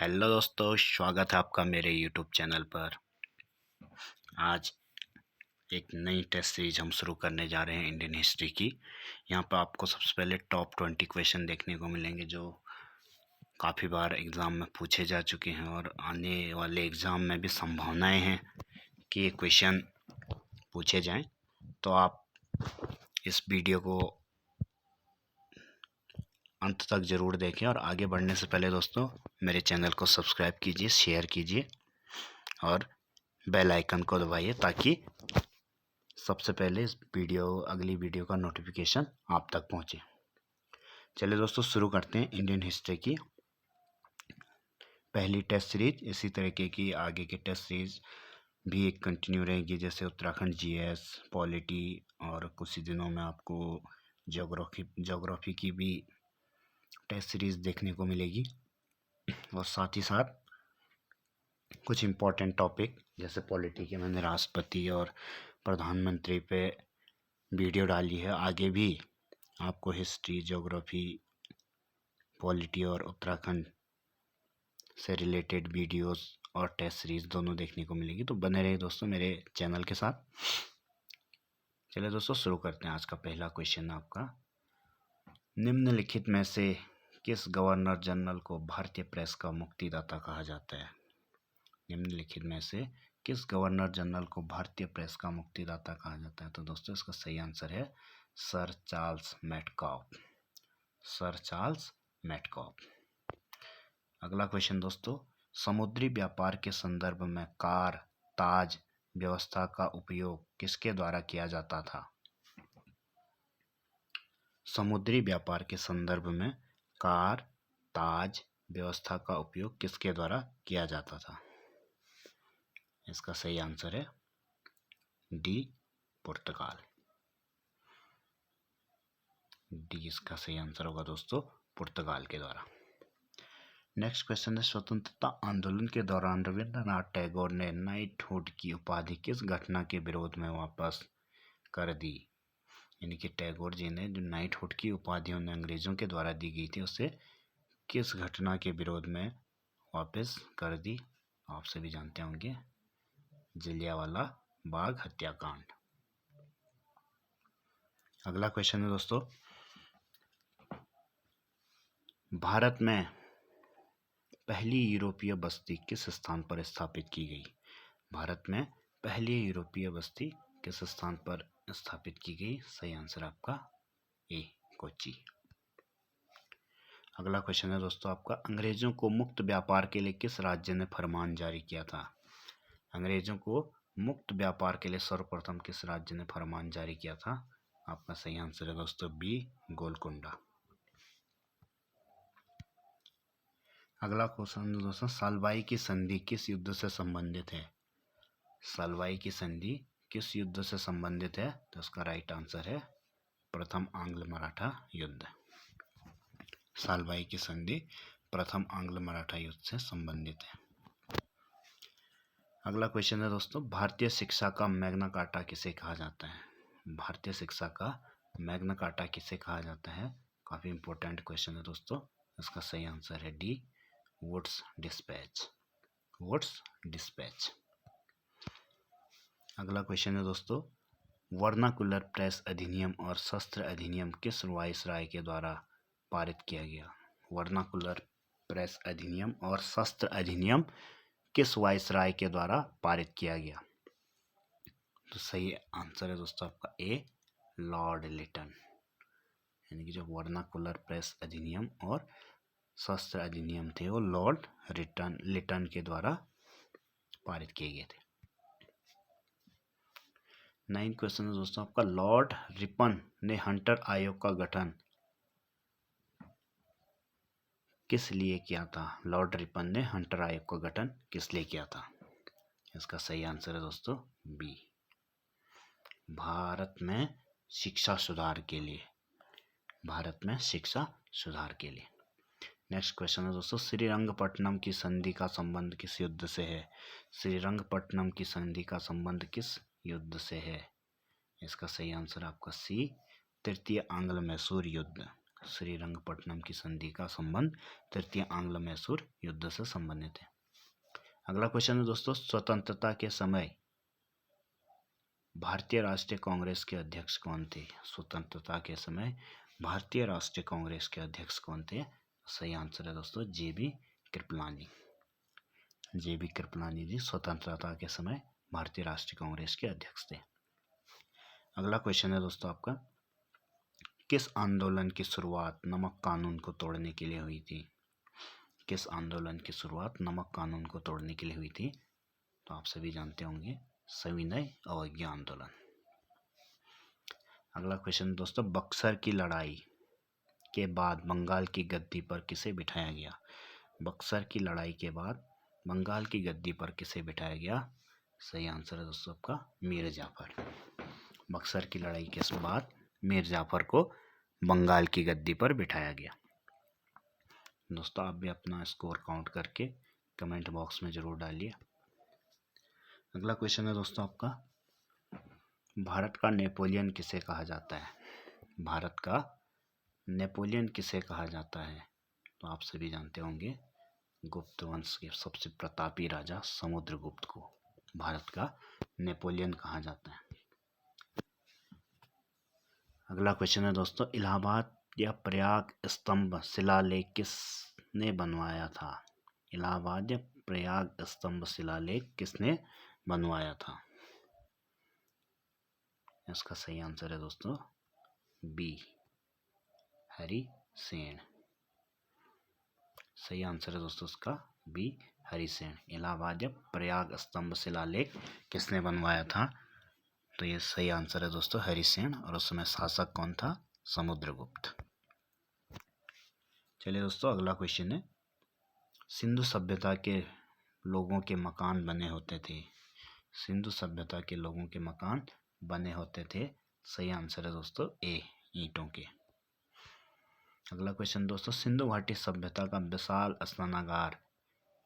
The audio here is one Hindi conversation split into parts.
हेलो दोस्तों, स्वागत है आपका मेरे यूट्यूब चैनल पर। आज एक नई टेस्ट सीरीज हम शुरू करने जा रहे हैं इंडियन हिस्ट्री की। यहाँ पर आपको सबसे पहले टॉप 20 क्वेश्चन देखने को मिलेंगे जो काफ़ी बार एग्ज़ाम में पूछे जा चुके हैं और आने वाले एग्ज़ाम में भी संभावनाएं हैं कि ये क्वेश्चन पूछे जाएं। तो आप इस वीडियो को अंत तक ज़रूर देखें और आगे बढ़ने से पहले दोस्तों मेरे चैनल को सब्सक्राइब कीजिए, शेयर कीजिए और बेल आइकन को दबाइए ताकि सबसे पहले इस अगली वीडियो का नोटिफिकेशन आप तक पहुंचे। चलिए दोस्तों शुरू करते हैं इंडियन हिस्ट्री की पहली टेस्ट सीरीज। इसी तरीके की आगे की टेस्ट सीरीज भी एक कंटिन्यू रहेगी, जैसे उत्तराखंड जीएस, पॉलिटी और कुछ ही दिनों में आपको ज्योग्राफी की भी टेस्ट सीरीज देखने को मिलेगी। और साथ ही साथ कुछ इम्पोर्टेंट टॉपिक जैसे पॉलिटी के मैंने राष्ट्रपति और प्रधानमंत्री पे वीडियो डाली है। आगे भी आपको हिस्ट्री, ज्योग्राफी, पॉलिटी और उत्तराखंड से रिलेटेड वीडियोस और टेस्ट सीरीज दोनों देखने को मिलेगी, तो बने रहिए दोस्तों मेरे चैनल के साथ। चलिए दोस्तों शुरू करते हैं। आज का पहला क्वेश्चन आपका, निम्नलिखित में से किस गवर्नर जनरल को भारतीय प्रेस का मुक्तिदाता कहा जाता है? निम्नलिखित में से किस गवर्नर जनरल को भारतीय प्रेस का मुक्तिदाता कहा जाता है? तो दोस्तों इसका सही आंसर है sir Charles Metcalfe. Sir Charles Metcalfe. अगला क्वेश्चन दोस्तों, समुद्री व्यापार के संदर्भ में कार ताज व्यवस्था का उपयोग किसके द्वारा किया जाता था? समुद्री व्यापार के संदर्भ में कार ताज व्यवस्था का उपयोग किसके द्वारा किया जाता था? इसका सही आंसर है डी, पुर्तगाल। डी इसका सही आंसर होगा दोस्तों, पुर्तगाल के द्वारा। नेक्स्ट क्वेश्चन है, स्वतंत्रता आंदोलन के दौरान रविंद्रनाथ टैगोर ने नाइटहुड की उपाधि किस घटना के विरोध में वापस कर दी? यानी कि टैगोर जी ने जो नाइटहुड की उपाधि उन्हें अंग्रेजों के द्वारा दी गई थी, उसे किस घटना के विरोध में वापस कर दी? आप सभी जानते होंगे, जलियांवाला बाग हत्याकांड। अगला क्वेश्चन है दोस्तों, भारत में पहली यूरोपीय बस्ती किस स्थान पर स्थापित की गई? भारत में पहली यूरोपीय बस्ती किस स्थान पर स्थापित की गई? सही आंसर आपका ए, कोच्चि। अगला क्वेश्चन है दोस्तों आपका, अंग्रेजों को मुक्त व्यापार के लिए किस राज्य ने फरमान जारी किया था? अंग्रेजों को मुक्त व्यापार के लिए सर्वप्रथम किस राज्य ने फरमान जारी किया था? आपका सही आंसर है दोस्तों बी, गोलकुंडा। अगला क्वेश्चन दोस्तों, सालवाई की संधि किस युद्ध से संबंधित है? सालवाई की संधि किस युद्ध से संबंधित है? तो इसका राइट आंसर है प्रथम आंग्ल मराठा युद्ध। सालवाई की संधि प्रथम आंग्ल मराठा युद्ध से संबंधित है। अगला क्वेश्चन है दोस्तों, भारतीय शिक्षा का मैग्ना कार्टा किसे कहा जाता है? भारतीय शिक्षा का मैग्ना कार्टा किसे कहा जाता है? काफी इंपॉर्टेंट क्वेश्चन है दोस्तों। इसका सही आंसर है D, wood's dispatch. Wood's dispatch. अगला क्वेश्चन है दोस्तों, वर्नाकुलर प्रेस अधिनियम और शस्त्र अधिनियम किस वायसराय के द्वारा पारित किया गया? वर्नाकुलर प्रेस अधिनियम और शस्त्र अधिनियम किस वायसराय के द्वारा पारित किया गया? तो सही आंसर है दोस्तों आपका ए, लॉर्ड लिटन। यानी कि जो वर्नाकुलर प्रेस अधिनियम और शस्त्र अधिनियम थे वो लॉर्ड लिटन के द्वारा पारित किए गए थे। 9 क्वेश्चन है दोस्तों आपका, लॉर्ड रिपन ने हंटर आयोग का गठन किस लिए किया था? लॉर्ड रिपन ने हंटर आयोग का गठन किस लिए किया था? इसका सही आंसर है दोस्तों बी, भारत में शिक्षा सुधार के लिए। भारत में शिक्षा सुधार के लिए। नेक्स्ट क्वेश्चन है दोस्तों, श्रीरंगपट्टनम की संधि का संबंध किस युद्ध से है? श्रीरंगपट्टनम की संधि का संबंध किस युद्ध से है? इसका सही आंसर आपका सी, तृतीय आंग्ल मैसूर युद्ध। श्रीरंगपट्टनम की संधि का संबंध तृतीय आंग्ल मैसूर युद्ध से संबंधित है। अगला क्वेश्चन है दोस्तों, स्वतंत्रता के समय भारतीय राष्ट्रीय कांग्रेस के अध्यक्ष कौन थे? स्वतंत्रता के समय भारतीय राष्ट्रीय कांग्रेस के अध्यक्ष कौन थे? सही आंसर है दोस्तों जेबी कृपलानी। जेबी कृपलानी जी स्वतंत्रता के समय भारतीय राष्ट्रीय कांग्रेस के अध्यक्ष थे। अगला क्वेश्चन है दोस्तों आपका, किस आंदोलन की शुरुआत नमक कानून को तोड़ने के लिए हुई थी? किस आंदोलन की शुरुआत नमक कानून को तोड़ने के लिए हुई थी? तो आप सभी जानते होंगे, सविनय अवज्ञा आंदोलन। अगला क्वेश्चन दोस्तों, बक्सर की लड़ाई के बाद बंगाल की गद्दी पर किसे बिठाया गया? बक्सर की लड़ाई के बाद बंगाल की गद्दी पर किसे बिठाया गया? सही आंसर है दोस्तों आपका मीर जाफर। बक्सर की लड़ाई के बाद मीर जाफर को बंगाल की गद्दी पर बिठाया गया। दोस्तों आप भी अपना स्कोर काउंट करके कमेंट बॉक्स में जरूर डालिए। अगला क्वेश्चन है दोस्तों आपका, भारत का नेपोलियन किसे कहा जाता है? भारत का नेपोलियन किसे कहा जाता है? तो आप सभी जानते होंगे, गुप्त वंश के सबसे प्रतापी राजा समुद्रगुप्त को भारत का नेपोलियन कहा जाता है। अगला क्वेश्चन है दोस्तों, इलाहाबाद या प्रयाग स्तंभ शिलालेख किसने बनवाया था? इलाहाबाद या प्रयाग स्तंभ शिलालेख किसने बनवाया था? इसका सही आंसर है दोस्तों बी हरि सेन। सही आंसर है दोस्तों इसका बी हरि सेन। इलाहाबाद या प्रयाग स्तंभ शिलालेख किसने बनवाया था? तो ये सही आंसर है दोस्तों हरि सेन, और उस समय शासक कौन था? समुद्रगुप्त। चलिए दोस्तों अगला क्वेश्चन है, सिंधु सभ्यता के लोगों के मकान बने होते थे। सिंधु सभ्यता के लोगों के मकान बने होते थे। सही आंसर है दोस्तों ए ईंटों के। अगला क्वेश्चन दोस्तों, सिंधु घाटी सभ्यता का विशाल स्नानागार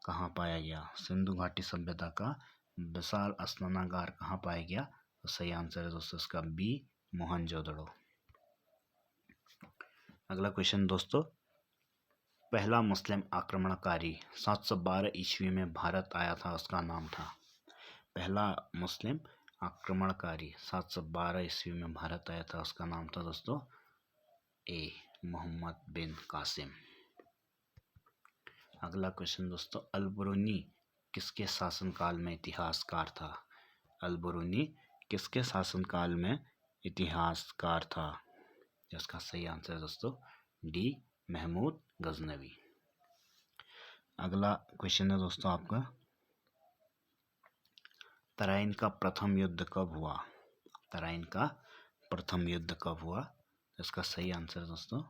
कहाँ पाया गया? सिंधु घाटी सभ्यता का विशाल स्नानागार कहाँ पाया गया? तो सही आंसर है दोस्तों इसका बी मोहनजोदड़ो। अगला क्वेश्चन दोस्तों, पहला मुस्लिम आक्रमणकारी 712 ईस्वी में भारत आया था, उसका नाम था? पहला मुस्लिम आक्रमणकारी 712 ईस्वी में भारत आया था, उसका नाम था दोस्तों ए मोहम्मद बिन कासिम। अगला क्वेश्चन दोस्तों, अल-बरूनी किसके शासनकाल में इतिहासकार था? अल-बरूनी किसके शासनकाल में इतिहासकार था? इसका सही आंसर है दोस्तों डी महमूद गजनवी। अगला क्वेश्चन है दोस्तों आपका, तराइन का प्रथम युद्ध कब हुआ? तराइन का प्रथम युद्ध कब हुआ? इसका सही आंसर है दोस्तों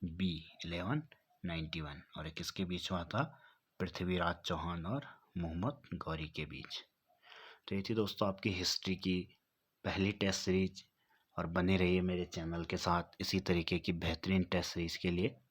बी 1191, और किसके बीच हुआ था? पृथ्वीराज चौहान और मोहम्मद गौरी के बीच। तो ये थी दोस्तों आपकी हिस्ट्री की पहली टेस्ट सीरीज, और बने रहिए मेरे चैनल के साथ इसी तरीके की बेहतरीन टेस्ट सीरीज के लिए।